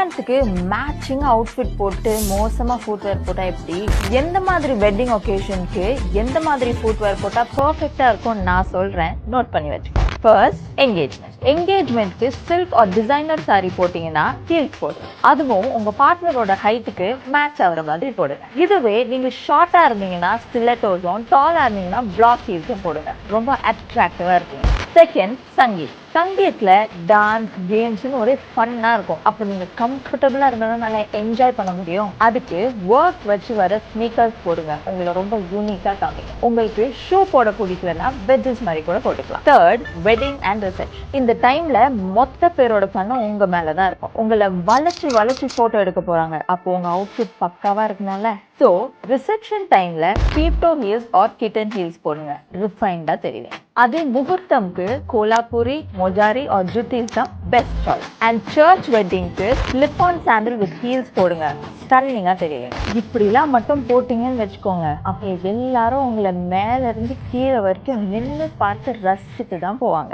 கல்யாணத்துக்கு matching outfit போட்டு மோசமா ஃபுட்வேர் போட்டா எப்படி? எந்த மாதிரி வெட்டிங் ஒகேஷனுக்கு எந்த மாதிரி ஃபுட்வேர் போட்டா பர்ஃபெக்டா இருக்கும்னு நான் சொல்றேன், நோட் பண்ணி வச்சுக்கோங்க. ஃபர்ஸ்ட், என்கேஜ்மெண்ட்க்கு சில்க் ஆர் டிசைனர் சாரி போட்டீங்கன்னா ஹீல்ஸ் போடுங்க. அதுவும் உங்க பார்ட்னரோட ஹைட்டுக்கு மேட்ச் ஆகிற மாதிரி போடுங்க. இதுவே நீங்க ஷார்ட்டா இருந்தீங்கன்னா ஸ்டிலெட்டோஸும், டாலா இருந்தீங்கன்னா பிளாக் ஹீல்ஸும் போடுங்க. ரொம்ப அட்ராக்டிவா இருக்கும். செகண்ட், சங்கீத்ல டான்ஸ் கேம்ஸ்னு ஒரே ஃபன்னா இருக்கும். அப்போ நீங்க கம்ஃபர்டபுளா இருந்தாலும் நல்லா என்ஜாய் பண்ண முடியும். அதுக்கு ஒர்க் வச்சு வர ஸ்னீக்கர்ஸ் போடுங்க. உங்களை ரொம்ப யூனிக்கா காமிக்கும். உங்களுக்கு ஷூ போட பிடிக்கலன்னா வெட்ஜஸ் மாதிரி கூட போட்டுக்கலாம். Third, wedding and reception. இந்த டைம்ல மொத்த பேரோட கண்ணும் உங்க மேலதான் இருக்கும். உங்களை வளைச்சு போட்டோ எடுக்க போறாங்க. அப்போ உங்க அவுட்ஃபிட் பக்காவா இருக்கணும்ல. ஸோ ரிசப்ஷன் டைம்ல peep toe heels or kitten heels போடுங்க. ரிஃபைண்டா தெரியும். அதே முகூர்த்தம்க்கு Kolhapuri, mojari or jute heels தான் பெஸ்ட் சாய்ஸ். அண்ட் சர்ச் வெட்டிங்க்கு slip on sandal with heels போடுங்க. ஸ்டன்னிங்கா தெரியும். இப்படிலாம் மட்டும் போட்டீங்கன்னு வச்சுக்கோங்க, அப்போ எல்லாரும் உங்களை மேல இருந்து கீழே வரைக்கும் நின்று பார்த்து ரசிச்சுட்டு தான் போவாங்க.